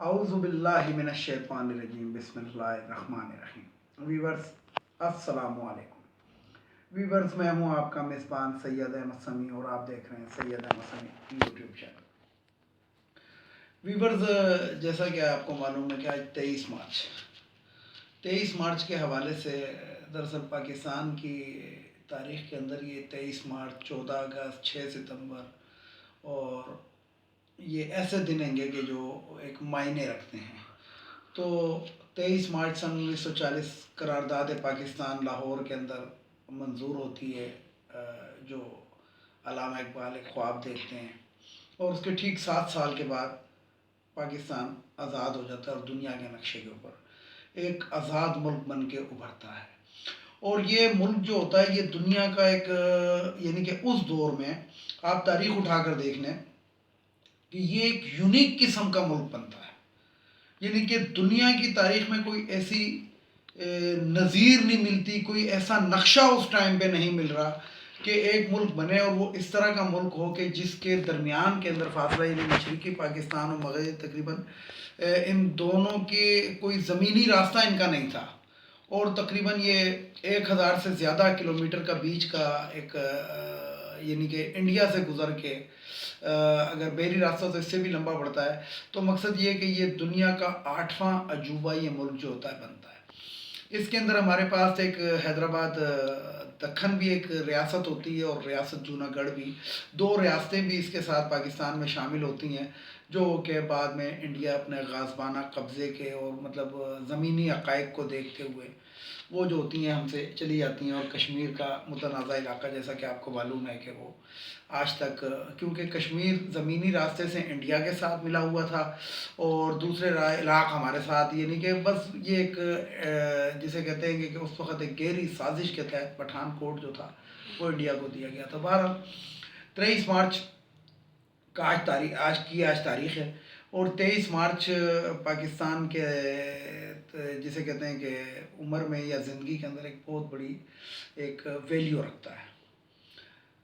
اعوذ باللہ من الشیطان الرجیم بسم اللہ الرحمن الرحیم ویورز السلام علیکم ویورز، میں ہوں آپ کا میزبان سید احمد سمیع اور آپ دیکھ رہے ہیں سید احمد سمیع یوٹیوب چینل۔ ویورز، جیسا کہ آپ کو معلوم ہے کہ آج 23 مارچ کے حوالے سے دراصل پاکستان کی تاریخ کے اندر یہ 23 مارچ، 14 اگست، 6 ستمبر اور یہ ایسے دن ہیں گے کہ جو ایک معنی رکھتے ہیں۔ تو 23 مارچ سن 1940 قرارداد پاکستان لاہور کے اندر منظور ہوتی ہے، جو علامہ اقبال ایک خواب دیکھتے ہیں، اور اس کے ٹھیک 7 سال کے بعد پاکستان آزاد ہو جاتا ہے اور دنیا کے نقشے کے اوپر ایک آزاد ملک بن کے ابھرتا ہے۔ اور یہ ملک جو ہوتا ہے یہ دنیا کا ایک یعنی کہ اس دور میں آپ تاریخ اٹھا کر دیکھ لیں کہ یہ ایک یونیک قسم کا ملک بنتا ہے، یعنی کہ دنیا کی تاریخ میں کوئی ایسی نظیر نہیں ملتی، کوئی ایسا نقشہ اس ٹائم پہ نہیں مل رہا کہ ایک ملک بنے اور وہ اس طرح کا ملک ہو کہ جس کے درمیان کے اندر فاصلہ، یعنی مشرقی پاکستان اور مغربی تقریباً ان دونوں کے کوئی زمینی راستہ ان کا نہیں تھا، اور تقریباً یہ 1000 سے زیادہ کلومیٹر کا بیچ کا ایک یعنی کہ انڈیا سے گزر کے اگر بحری راستہ تو اس سے بھی لمبا پڑتا ہے۔ تو مقصد یہ ہے کہ یہ دنیا کا 8واں عجوبہ یہ ملک جو ہوتا ہے بنتا ہے۔ اس کے اندر ہمارے پاس ایک حیدرآباد دکن بھی ایک ریاست ہوتی ہے اور ریاست جونا گڑھ بھی، 2 ریاستیں بھی اس کے ساتھ پاکستان میں شامل ہوتی ہیں، جو کہ بعد میں انڈیا اپنے غازبانہ قبضے کے اور مطلب زمینی حقائق کو دیکھتے ہوئے وہ جو ہوتی ہیں ہم سے چلی جاتی ہیں۔ اور کشمیر کا متنازع علاقہ، جیسا کہ آپ کو معلوم ہے کہ وہ آج تک، کیونکہ کشمیر زمینی راستے سے انڈیا کے ساتھ ملا ہوا تھا اور دوسرے علاقہ ہمارے ساتھ، یعنی کہ بس یہ ایک جسے کہتے ہیں کہ اس وقت ایک گہری سازش کے تحت پٹھان کوٹ جو تھا وہ انڈیا کو دیا گیا تھا۔ بہرحال 23 مارچ کا آج تاریخ ہے، اور 23 مارچ پاکستان کے جسے کہتے ہیں کہ عمر میں یا زندگی کے اندر ایک بہت بڑی ایک ویلیو رکھتا ہے۔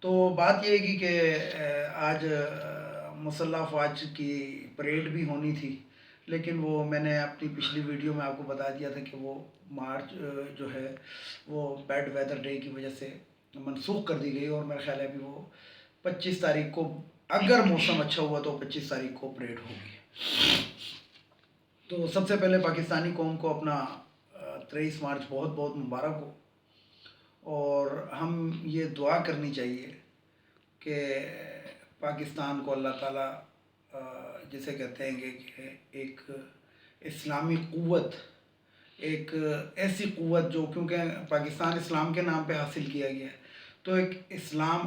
تو بات یہ ہے کہ آج مسلح افواج کی پریڈ بھی ہونی تھی، لیکن وہ میں نے اپنی پچھلی ویڈیو میں آپ کو بتا دیا تھا کہ وہ مارچ جو ہے وہ بیڈ ویدر ڈے کی وجہ سے منسوخ کر دی گئی، اور میرا خیال ہے ابھی وہ 25 تاریخ کو، اگر موسم اچھا ہوا تو 25 تاریخ کو پریڈ ہوگی۔ تو سب سے پہلے پاکستانی قوم کو اپنا 23 مارچ بہت بہت مبارک ہو، اور ہم یہ دعا کرنی چاہیے کہ پاکستان کو اللہ تعالیٰ جسے کہتے ہیں کہ ایک اسلامی قوت، ایک ایسی قوت جو، کیونکہ پاکستان اسلام کے نام پہ حاصل کیا گیا ہے، تو ایک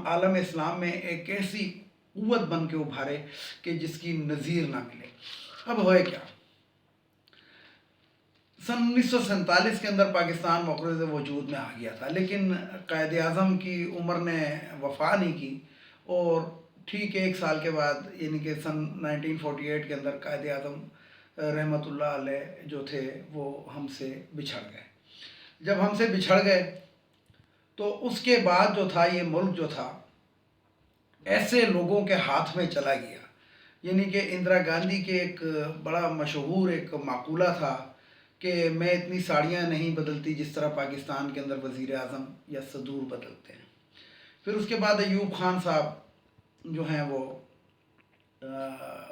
عالم اسلام میں ایک ایسی قوت بن کے ابھارے کہ جس کی نظیر نہ ملے۔ اب ہوئے کیا، سن 1947 کے اندر پاکستان مقرر وجود میں آ گیا تھا، لیکن قائد اعظم کی عمر نے وفا نہیں کی، اور ٹھیک 1 سال کے بعد یعنی کہ سن 1948 کے اندر قائد اعظم رحمۃ اللہ علیہ جو تھے وہ ہم سے بچھڑ گئے۔ جب ہم سے بچھڑ گئے تو اس کے بعد جو تھا یہ ملک جو تھا ایسے لوگوں کے ہاتھ میں چلا گیا، یعنی کہ اندرا گاندھی کے ایک بڑا مشہور ایک مقولہ تھا کہ میں اتنی ساڑیاں نہیں بدلتی جس طرح پاکستان کے اندر وزیر اعظم یا صدور بدلتے ہیں۔ پھر اس کے بعد ایوب خان صاحب جو ہیں وہ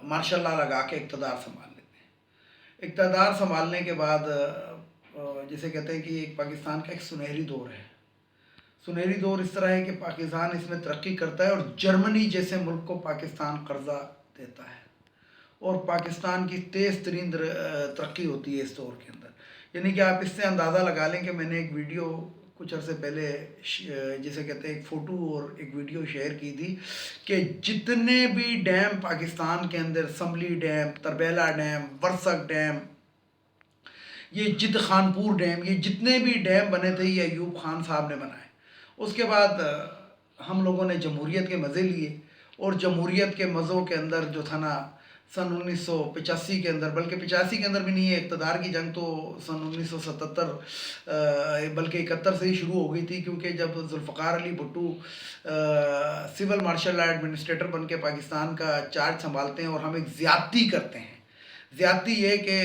مارشل لا لگا کے اقتدار سنبھال لیتے ہیں۔ اقتدار سنبھالنے کے بعد جسے کہتے ہیں کہ ایک پاکستان کا ایک سنہری دور ہے۔ سنہری دور اس طرح ہے کہ پاکستان اس میں ترقی کرتا ہے، اور جرمنی جیسے ملک کو پاکستان قرضہ دیتا ہے، اور پاکستان کی تیز ترین ترقی ہوتی ہے اس دور کے اندر۔ یعنی کہ آپ اس سے اندازہ لگا لیں کہ میں نے ایک ویڈیو کچھ عرصے پہلے جسے کہتے ہیں ایک فوٹو اور ایک ویڈیو شیئر کی تھی کہ جتنے بھی ڈیم پاکستان کے اندر، Simly dam, Tarbela dam, Warsak dam, یہ جد خانپور ڈیم، یہ جتنے بھی ڈیم بنے تھے یہ ایوب خان صاحب نے بنائے۔ اس کے بعد ہم لوگوں نے جمہوریت کے مزے لیے، اور جمہوریت کے مزوں کے اندر جو تھا نا، سن 1985 کے اندر، بلکہ 85 کے اندر بھی نہیں ہے، اقتدار کی جنگ تو سن 1977 بلکہ 71 سے ہی شروع ہو گئی تھی، کیونکہ جب Zulfikar Ali Bhutto civil martial law administrator بن کے پاکستان کا چارج سنبھالتے ہیں اور ہم ایک زیادتی کرتے ہیں، زیادتی یہ کہ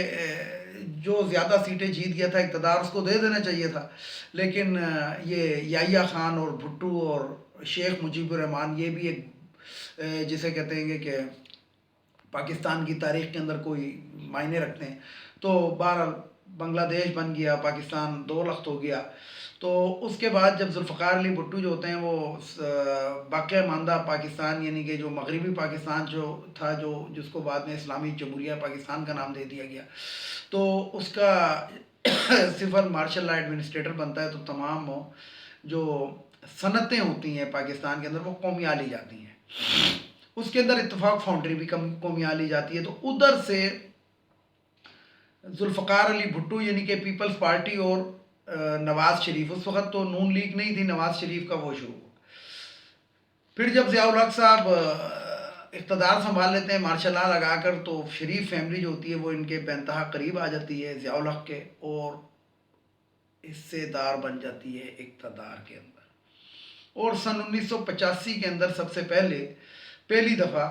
جو زیادہ سیٹیں جیت گیا تھا اقتدار اس کو دے دینا چاہیے تھا، لیکن یہ یحییٰ خان اور بھٹو اور شیخ مجیب الرحمان یہ بھی ایک جسے کہتے ہیں کہ پاکستان کی تاریخ کے اندر کوئی معنی رکھتے ہیں. تو بہرحال بنگلہ دیش بن گیا، پاکستان دو لخت ہو گیا. تو اس کے بعد جب ذوالفقار علی بھٹو جو ہوتے ہیں وہ باقی ماندہ پاکستان یعنی کہ جو مغربی پاکستان جو تھا، جس کو بعد میں اسلامی جمہوریہ پاکستان کا نام دے دیا گیا، تو اس کا سول مارشل لا ایڈمنسٹریٹر بنتا ہے. تو تمام جو صنعتیں ہوتی ہیں پاکستان کے اندر وہ قومیاں لی جاتی ہیں. اس کے اندر اتفاق فاؤنڈری بھی قومیاں لی جاتی ہے. تو ادھر سے ذوالفقار علی بھٹو یعنی کہ پیپلز پارٹی اور نواز شریف، اس وقت تو نون لیگ نہیں تھی، نواز شریف کا وہ شروع ہوا. پھر جب ضیاء الحق صاحب اقتدار سنبھال لیتے ہیں مارشل لا لگا کر، تو شریف فیملی جو ہوتی ہے وہ ان کے بے انتہا قریب آ جاتی ہے ضیاء الحق کے، اور حصے دار بن جاتی ہے اقتدار کے اندر. اور سن 1985 کے اندر سب سے پہلی دفعہ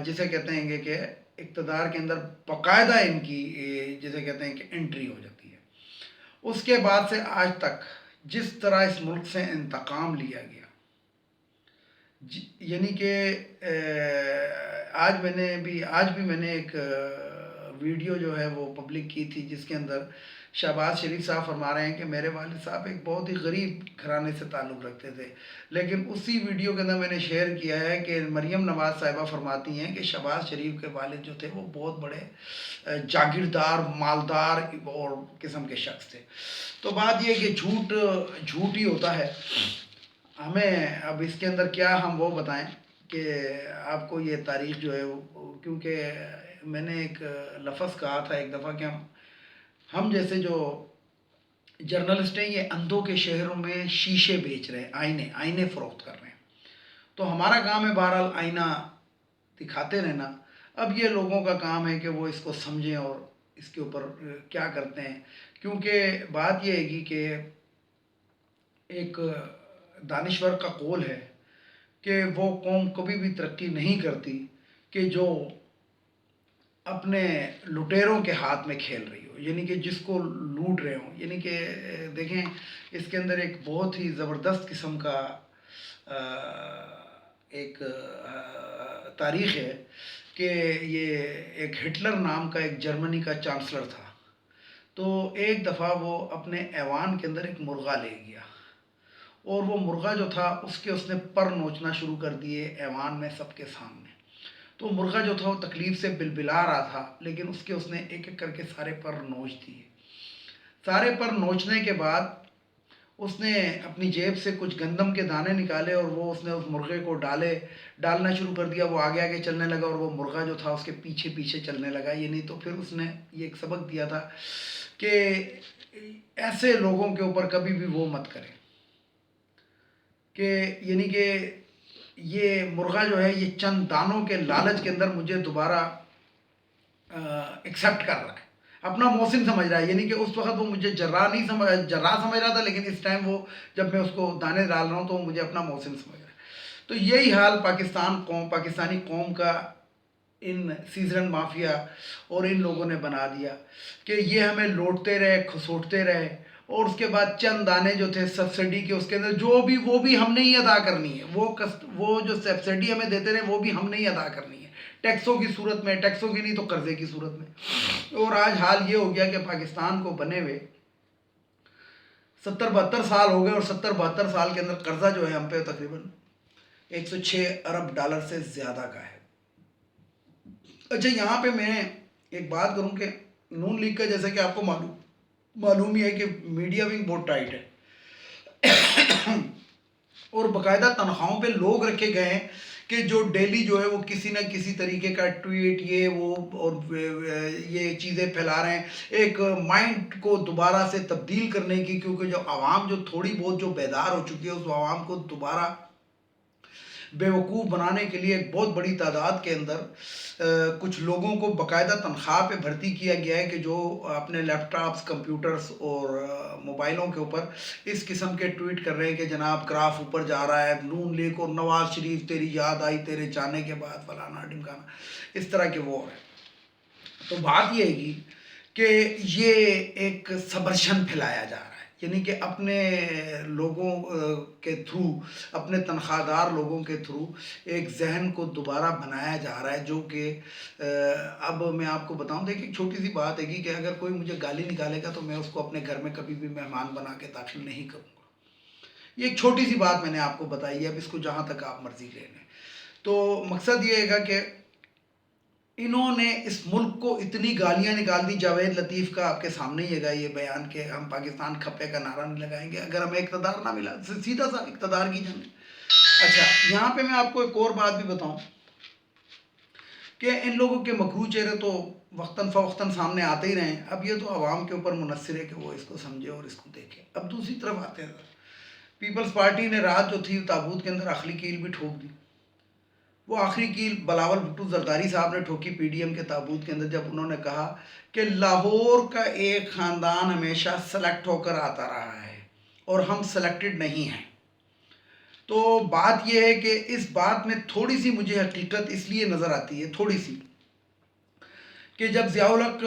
جسے کہتے ہیں کہ اقتدار کے اندر باقاعدہ ان کی جسے کہتے ہیں کہ انٹری ہو جاتی ہے. اس کے بعد سے آج تک جس طرح اس ملک سے انتقام لیا گیا، یعنی کہ آج بھی میں نے ایک ویڈیو جو ہے وہ پبلک کی تھی، جس کے اندر شہباز شریف صاحب فرما رہے ہیں کہ میرے والد صاحب ایک بہت ہی غریب گھرانے سے تعلق رکھتے تھے، لیکن اسی ویڈیو کے اندر میں نے شیئر کیا ہے کہ مریم نواز صاحبہ فرماتی ہیں کہ شہباز شریف کے والد جو تھے وہ بہت بڑے جاگیردار، مالدار اور قسم کے شخص تھے. تو بات یہ کہ جھوٹ ہی ہوتا ہے. ہمیں اب اس کے اندر کیا ہم وہ بتائیں کہ آپ کو یہ تاریخ جو ہے کیونکہ میں نے ایک لفظ کہا تھا ایک دفعہ کہ ہم جیسے جو جرنلسٹ ہیں یہ اندھوں کے شہروں میں شیشے بیچ رہے ہیں، آئینے فروخت کر رہے ہیں. تو ہمارا کام ہے بہرحال آئینہ دکھاتے رہنا. اب یہ لوگوں کا کام ہے کہ وہ اس کو سمجھیں اور اس کے اوپر کیا کرتے ہیں. کیونکہ بات یہ ہے گی کہ ایک دانشور کا قول ہے کہ وہ قوم کبھی بھی ترقی نہیں کرتی کہ جو اپنے لٹیروں کے ہاتھ میں کھیل رہی ہو، یعنی کہ جس کو لوٹ رہے ہوں. یعنی کہ دیکھیں اس کے اندر ایک بہت ہی زبردست قسم کا ایک تاریخ ہے کہ یہ ایک ہٹلر نام کا ایک جرمنی کا چانسلر تھا. تو ایک دفعہ وہ اپنے ایوان کے اندر ایک مرغا لے گیا، اور وہ مرغا جو تھا اس نے پر نوچنا شروع کر دیے ایوان میں سب کے سامنے. تو مرغا جو تھا وہ تکلیف سے بلبلا رہا تھا، لیکن اس نے ایک ایک کر کے سارے پر نوچ دیے. سارے پر نوچنے کے بعد اس نے اپنی جیب سے کچھ گندم کے دانے نکالے اور وہ اس نے اس مرغے کو ڈالنا شروع کر دیا. وہ آگے آگے چلنے لگا اور وہ مرغا جو تھا اس کے پیچھے پیچھے چلنے لگا. یہ نہیں تو پھر اس نے یہ ایک سبق دیا تھا کہ ایسے لوگوں کے اوپر کبھی بھی وہ مت کریں کہ یعنی کہ یہ مرغا جو ہے یہ چند دانوں کے لالچ کے اندر مجھے دوبارہ ایکسیپٹ کر رہا ہے، اپنا محسن سمجھ رہا ہے. یعنی کہ اس وقت وہ مجھے جراح سمجھ رہا تھا، لیکن اس ٹائم وہ جب میں اس کو دانے ڈال رہا ہوں تو وہ مجھے اپنا محسن سمجھ رہا ہے. تو یہی حال پاکستانی قوم کا ان سیزرن مافیا اور ان لوگوں نے بنا دیا کہ یہ ہمیں لوٹتے رہے، کھسوٹتے رہے، اور اس کے بعد چند دانے جو تھے سبسڈی کے اس کے اندر وہ بھی ہم نے ہی ادا کرنی ہے. وہ جو سبسڈی ہمیں دیتے رہے وہ بھی ہم نے ہی ادا کرنی ہے، ٹیکسوں کی صورت میں، ٹیکسوں کی نہیں تو قرضے کی صورت میں. اور آج حال یہ ہو گیا کہ پاکستان کو بنے ہوئے 70-72 سال ہو گئے، اور 70-72 سال کے اندر قرضہ جو ہے ہم پہ تقریباً 106 ارب ڈالر سے زیادہ کا ہے. اچھا یہاں پہ میں ایک بات کروں کہ نون لیگ کا جیسا کہ آپ کو معلوم ہی ہے کہ میڈیا ونگ بہت ٹائٹ ہے، اور باقاعدہ تنخواہوں پہ لوگ رکھے گئے ہیں کہ جو ڈیلی جو ہے وہ کسی نہ کسی طریقے کا ٹویٹ یہ وہ اور یہ چیزیں پھیلا رہے ہیں ایک مائنڈ کو دوبارہ سے تبدیل کرنے کی. کیونکہ جو عوام جو تھوڑی بہت جو بیدار ہو چکی ہے اس عوام کو دوبارہ بیوقوف بنانے کے لیے ایک بہت بڑی تعداد کے اندر کچھ لوگوں کو باقاعدہ تنخواہ پہ بھرتی کیا گیا ہے کہ جو اپنے لیپ ٹاپس، کمپیوٹرز اور موبائلوں کے اوپر اس قسم کے ٹویٹ کر رہے ہیں کہ جناب گراف اوپر جا رہا ہے، نون لیگ اور نواز شریف تیری یاد آئی تیرے جانے کے بعد فلانا ڈمکانا، اس طرح کے وہ ہیں. تو بات یہ ہے کہ یہ ایک سبرشن پھیلایا جا رہا ہے، یعنی کہ اپنے لوگوں کے تھرو، اپنے تنخواہ دار لوگوں کے تھرو ایک ذہن کو دوبارہ بنایا جا رہا ہے، جو کہ اب میں آپ کو بتاؤں، دیکھیں ایک چھوٹی سی بات ہے کہ اگر کوئی مجھے گالی نکالے گا تو میں اس کو اپنے گھر میں کبھی بھی مہمان بنا کے داخل نہیں کروں گا. یہ ایک چھوٹی سی بات میں نے آپ کو بتائی ہے، اب اس کو جہاں تک آپ مرضی لے لیں. تو مقصد یہ ہے کہ انہوں نے اس ملک کو اتنی گالیاں نکال دی. جاوید لطیف کا آپ کے سامنے ہی ہے یہ بیان کہ ہم پاکستان کھپے کا نعرہ نہیں لگائیں گے اگر ہمیں اقتدار نہ ملا، سیدھا سا اقتدار کی جنگ. اچھا، یہاں پہ میں آپ کو ایک اور بات بھی بتاؤں کہ ان لوگوں کے مکروہ چہرے تو وقتاً فوقتاً سامنے آتے ہی رہے ہیں. اب یہ تو عوام کے اوپر منحصر ہے کہ وہ اس کو سمجھے اور اس کو دیکھے. اب دوسری طرف آتے ہیں، پیپلز پارٹی نے رات جو تھی تابوت کے اندر آخری کیل بھی ٹھوک دی. وہ آخری کیل بلاول بھٹو زرداری صاحب نے ٹھوکی پی ڈی ایم کے تابوت کے اندر، جب انہوں نے کہا کہ لاہور کا ایک خاندان ہمیشہ سلیکٹ ہو کر آتا رہا ہے اور ہم سلیکٹڈ نہیں ہیں. تو بات یہ ہے کہ اس بات میں تھوڑی سی مجھے حقیقت اس لیے نظر آتی ہے، تھوڑی سی، کہ جب ضیاء الحق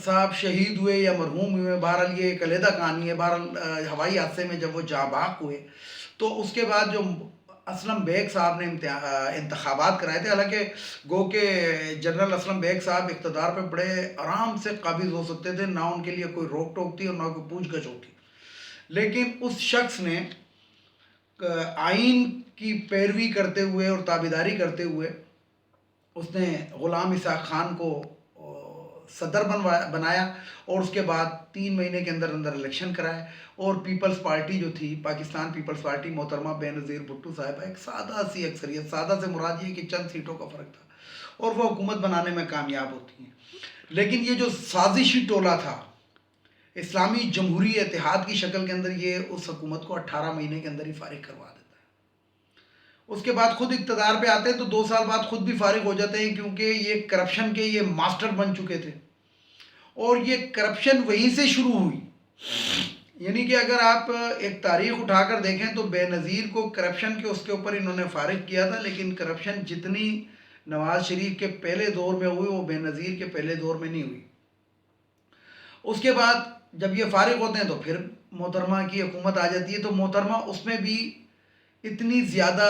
صاحب شہید ہوئے یا مرحوم ہوئے، بہرحال یہ ایک علیحدہ کہانی ہے، بہرحال ہوائی حادثے میں جب وہ جاں بحق ہوئے تو اس کے بعد جو اسلم بیگ صاحب نے انتخابات کرائے تھے، حالانکہ گو کہ جنرل اسلم بیگ صاحب اقتدار پہ بڑے آرام سے قابض ہو سکتے تھے، نہ ان کے لیے کوئی روک ٹوک تھی اور نہ کوئی پوچھ گچھ ہوتی، لیکن اس شخص نے آئین کی پیروی کرتے ہوئے اور تابعداری کرتے ہوئے اس نے غلام اسحاق خان کو صدر بنایا اور اس کے بعد 3 مہینے کے اندر اندر الیکشن کرائے، اور پیپلز پارٹی جو تھی، پاکستان پیپلز پارٹی، محترمہ بے نظیر بھٹو صاحبہ، ایک سادہ سی اکثریت، سادہ سے مراد یہ کہ چند سیٹوں کا فرق تھا، اور وہ حکومت بنانے میں کامیاب ہوتی ہیں. لیکن یہ جو سازشی ٹولہ تھا اسلامی جمہوری اتحاد کی شکل کے اندر، یہ اس حکومت کو 18 مہینے کے اندر ہی فارغ کروا دیتا ہے. اس کے بعد خود اقتدار پہ آتے ہیں تو 2 سال بعد خود بھی فارغ ہو جاتے ہیں، کیونکہ یہ کرپشن کے یہ ماسٹر بن چکے تھے، اور یہ کرپشن وہیں سے شروع ہوئی. یعنی کہ اگر آپ ایک تاریخ اٹھا کر دیکھیں تو بے نظیر کو کرپشن کے اس کے اوپر انہوں نے فارغ کیا تھا، لیکن کرپشن جتنی نواز شریف کے پہلے دور میں ہوئی وہ بے نظیر کے پہلے دور میں نہیں ہوئی. اس کے بعد جب یہ فارغ ہوتے ہیں تو پھر محترمہ کی حکومت آ جاتی ہے، تو محترمہ اس میں بھی اتنی زیادہ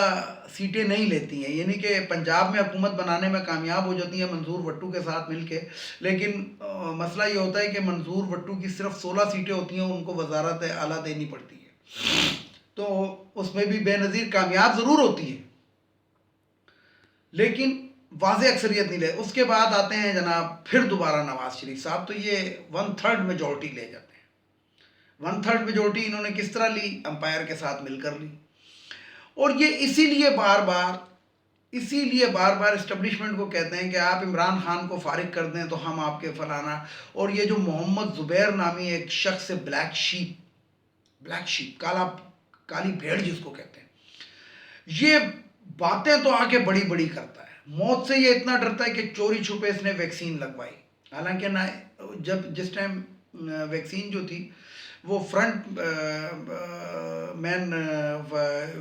سیٹیں نہیں لیتی ہیں، یعنی کہ پنجاب میں حکومت بنانے میں کامیاب ہو جاتی ہیں منظور وٹو کے ساتھ مل کے، لیکن مسئلہ یہ ہوتا ہے کہ منظور وٹو کی صرف 16 سیٹیں ہوتی ہیں، ان کو وزارت اعلیٰ دینی پڑتی ہے، تو اس میں بھی بے نظیر کامیاب ضرور ہوتی ہے لیکن واضح اکثریت نہیں لے. اس کے بعد آتے ہیں جناب پھر دوبارہ نواز شریف صاحب، تو یہ 1/3 میجورٹی لے جاتے ہیں. 1/3 میجورٹی انہوں نے کس طرح لی؟ امپائر کے ساتھ مل کر لی. اور یہ اسی لیے بار بار اسٹیبلشمنٹ کو کہتے ہیں کہ آپ عمران خان کو فارغ کر دیں تو ہم آپ کے فلانا، اور یہ جو محمد زبیر نامی ایک شخص ہے، بلیک شیپ، کالی بھیڑ جس کو کہتے ہیں، یہ باتیں تو آ کے بڑی بڑی کرتا ہے. موت سے یہ اتنا ڈرتا ہے کہ چوری چھپے اس نے ویکسین لگوائی، حالانکہ نہ جس ٹائم ویکسین جو تھی وہ فرنٹ مین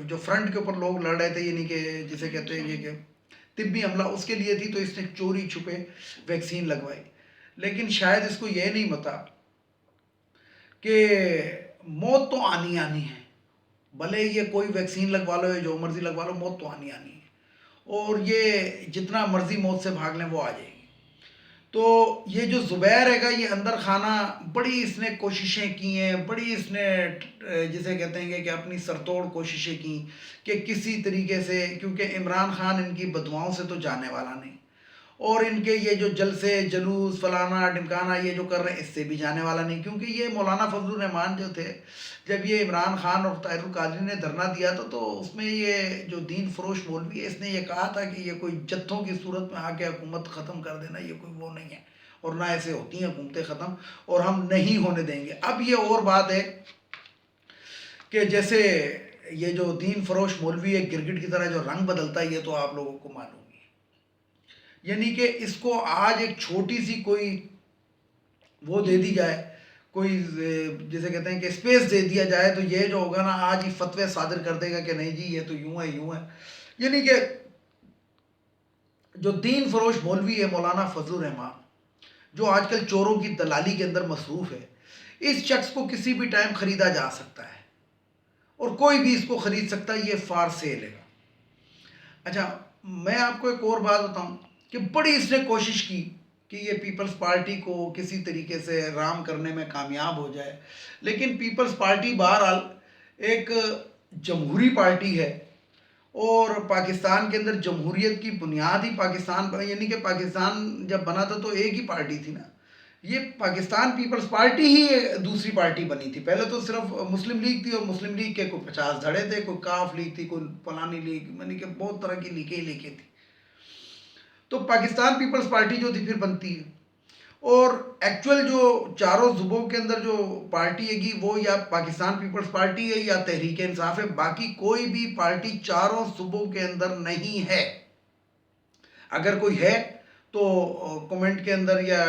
جو فرنٹ کے اوپر لوگ لڑ رہے تھے، یعنی کہ جسے کہتے ہیں کہ طبی عملہ، اس کے لیے تھی، تو اس نے چوری چھپے ویکسین لگوائی. لیکن شاید اس کو یہ نہیں پتا کہ موت تو آنی ہے، بھلے یہ کوئی ویکسین لگوا لو یا جو مرضی لگوا لو، موت تو آنی ہے، اور یہ جتنا مرضی موت سے بھاگ لیں وہ آ جائے گی. تو یہ جو زبیر ہے گا، یہ اندر خانہ بڑی اس نے کوششیں کی ہیں، بڑی اس نے جسے کہتے ہیں کہ اپنی سرتوڑ کوششیں کی کہ کسی طریقے سے، کیونکہ عمران خان ان کی بددعاؤں سے تو جانے والا نہیں، اور ان کے یہ جو جلسے جلوس فلانا ڈمکانا یہ جو کر رہے ہیں اس سے بھی جانے والا نہیں. کیونکہ یہ مولانا فضل الرحمان جو تھے، جب یہ عمران خان اور طاہر القادری نے دھرنا دیا تھا تو اس میں یہ جو دین فروش مولوی ہے، اس نے یہ کہا تھا کہ یہ کوئی جتھوں کی صورت میں آ کے حکومت ختم کر دینا، یہ کوئی وہ نہیں ہے، اور نہ ایسے ہوتی ہیں حکومتیں ختم، اور ہم نہیں ہونے دیں گے. اب یہ اور بات ہے کہ جیسے یہ جو دین فروش مولوی ہے گرگٹ کی طرح جو رنگ بدلتا ہے، یہ تو آپ لوگوں کو معلوم ہے، یعنی کہ اس کو آج ایک چھوٹی سی کوئی وہ دے دی جائے، کوئی جسے کہتے ہیں کہ اسپیس دے دیا جائے، تو یہ جو ہوگا نا آج ہی فتوے صادر کر دے گا کہ نہیں جی یہ تو یوں ہے. یعنی کہ جو دین فروش مولوی ہے مولانا فضل الرحمان، جو آج کل چوروں کی دلالی کے اندر مصروف ہے، اس شخص کو کسی بھی ٹائم خریدا جا سکتا ہے اور کوئی بھی اس کو خرید سکتا ہے، یہ فار سیل ہے۔ اچھا، میں آپ کو ایک اور بات بتاؤں کہ بڑی اس نے کوشش کی کہ یہ پیپلز پارٹی کو کسی طریقے سے رام کرنے میں کامیاب ہو جائے، لیکن پیپلز پارٹی بہرحال ایک جمہوری پارٹی ہے، اور پاکستان کے اندر جمہوریت کی بنیاد ہی پاکستان پر، یعنی کہ پاکستان جب بنا تھا تو ایک ہی پارٹی تھی نا، یہ پاکستان پیپلز پارٹی ہی دوسری پارٹی بنی تھی۔ پہلے تو صرف مسلم لیگ تھی، اور مسلم لیگ کے کوئی 50 دھڑے تھے، کوئی کاف لیگ تھی، کوئی فلانی لیگ، یعنی کہ بہت طرح کی لیگیں تھی۔ تو پاکستان پیپلز پارٹی جو تھی پھر بنتی ہے، اور ایکچول جو چاروں صوبوں کے اندر جو پارٹی ہے گی وہ یا پاکستان پیپلز پارٹی ہے یا تحریک انصاف ہے، باقی کوئی بھی پارٹی چاروں صوبوں کے اندر نہیں ہے۔ اگر کوئی ہے تو کمنٹ کے اندر یا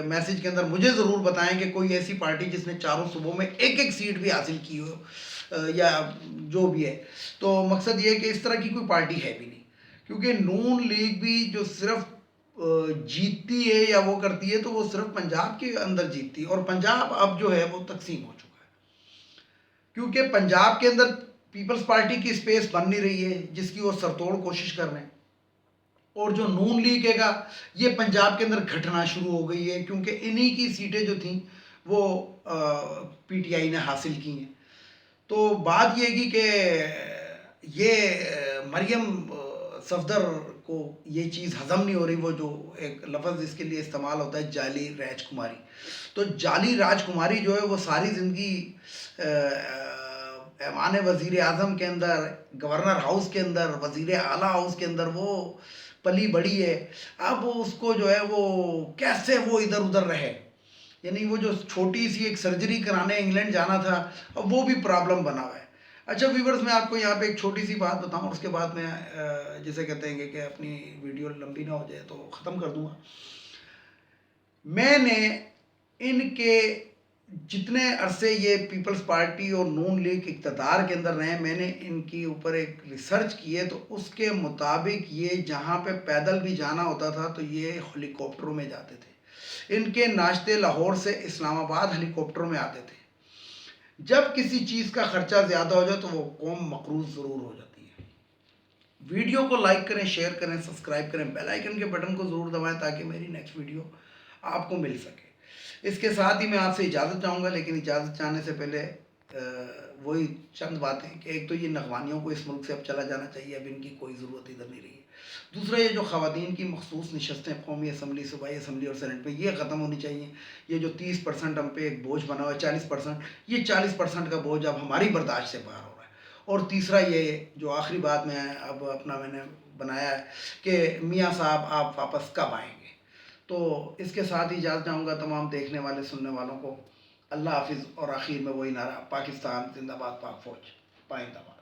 میسج کے اندر مجھے ضرور بتائیں کہ کوئی ایسی پارٹی جس نے چاروں صوبوں میں ایک ایک سیٹ بھی حاصل کی ہو، یا جو بھی ہے۔ تو مقصد یہ ہے کہ اس طرح کی کوئی پارٹی ہے بھی نہیں، کیونکہ نون لیگ بھی جو صرف جیتتی ہے یا وہ کرتی ہے تو وہ صرف پنجاب کے اندر جیتتی ہے، اور پنجاب اب جو ہے وہ تقسیم ہو چکا ہے، کیونکہ پنجاب کے اندر پیپلز پارٹی کی سپیس بن نہیں رہی ہے، جس کی وہ سرتوڑ کوشش کر رہے ہیں، اور جو نون لیگ ہے گا یہ پنجاب کے اندر گھٹنا شروع ہو گئی ہے، کیونکہ انہی کی سیٹیں جو تھیں وہ پی ٹی آئی نے حاصل کی ہیں۔ تو بات یہ کی کہ یہ مریم صفدر کو یہ چیز ہضم نہیں ہو رہی، وہ جو ایک لفظ اس کے لیے استعمال ہوتا ہے جعلی راج کماری، تو جعلی راج کماری جو ہے وہ ساری زندگی ایوان وزیر اعظم کے اندر، گورنر ہاؤس کے اندر، وزیر اعلیٰ ہاؤس کے اندر وہ پلی بڑی ہے۔ اب اس کو جو ہے وہ کیسے وہ ادھر ادھر رہے، یعنی وہ جو چھوٹی سی ایک سرجری کرانے انگلینڈ جانا تھا، اب وہ بھی پرابلم بنا ہوا ہے۔ اچھا ویورز، میں آپ کو یہاں پہ ایک چھوٹی سی بات بتاؤں، اور اس کے بعد میں جسے کہتے ہیں کہ اپنی ویڈیو لمبی نہ ہو جائے تو ختم کر دوں گا۔ میں نے ان کے جتنے عرصے یہ پیپلز پارٹی اور نون لیگ اقتدار کے اندر رہے، میں نے ان کی اوپر ایک ریسرچ کی ہے، تو اس کے مطابق یہ جہاں پہ پیدل بھی جانا ہوتا تھا تو یہ ہیلی کاپٹروں میں جاتے تھے۔ ان کے ناشتے لاہور سے اسلام آباد ہیلی کاپٹروں میں آتے تھے۔ جب کسی چیز کا خرچہ زیادہ ہو جائے تو وہ قوم مقروض ضرور ہو جاتی ہے۔ ویڈیو کو لائک کریں، شیئر کریں، سبسکرائب کریں، بیل آئیکن کے بٹن کو ضرور دبائیں تاکہ میری نیکسٹ ویڈیو آپ کو مل سکے۔ اس کے ساتھ ہی میں آپ سے اجازت چاہوں گا، لیکن اجازت چاہنے سے پہلے وہی چند باتیں کہ ایک تو یہ نگوانیوں کو اس ملک سے اب چلا جانا چاہیے، اب ان کی کوئی ضرورت ادھر نہیں رہی ہے۔ دوسرا، یہ جو خواتین کی مخصوص نشستیں قومی اسمبلی، صوبائی اسمبلی اور سینٹ پہ یہ ختم ہونی چاہیے۔ یہ جو 30% ہم پہ ایک بوجھ بنا ہوا ہے، 40%، یہ 40% کا بوجھ اب ہماری برداشت سے باہر ہو رہا ہے۔ اور تیسرا یہ جو آخری بات میں اب اپنا میں نے بنایا ہے کہ میاں صاحب آپ واپس کب آئیں گے۔ تو اس کے ساتھ ہی اجازت چاہوں گا تمام دیکھنے والے سننے والوں کو۔ اللہ حافظ، اور آخر میں وہی نعرہ، پاکستان زندہ باد، پاک فوج پائندہ باد۔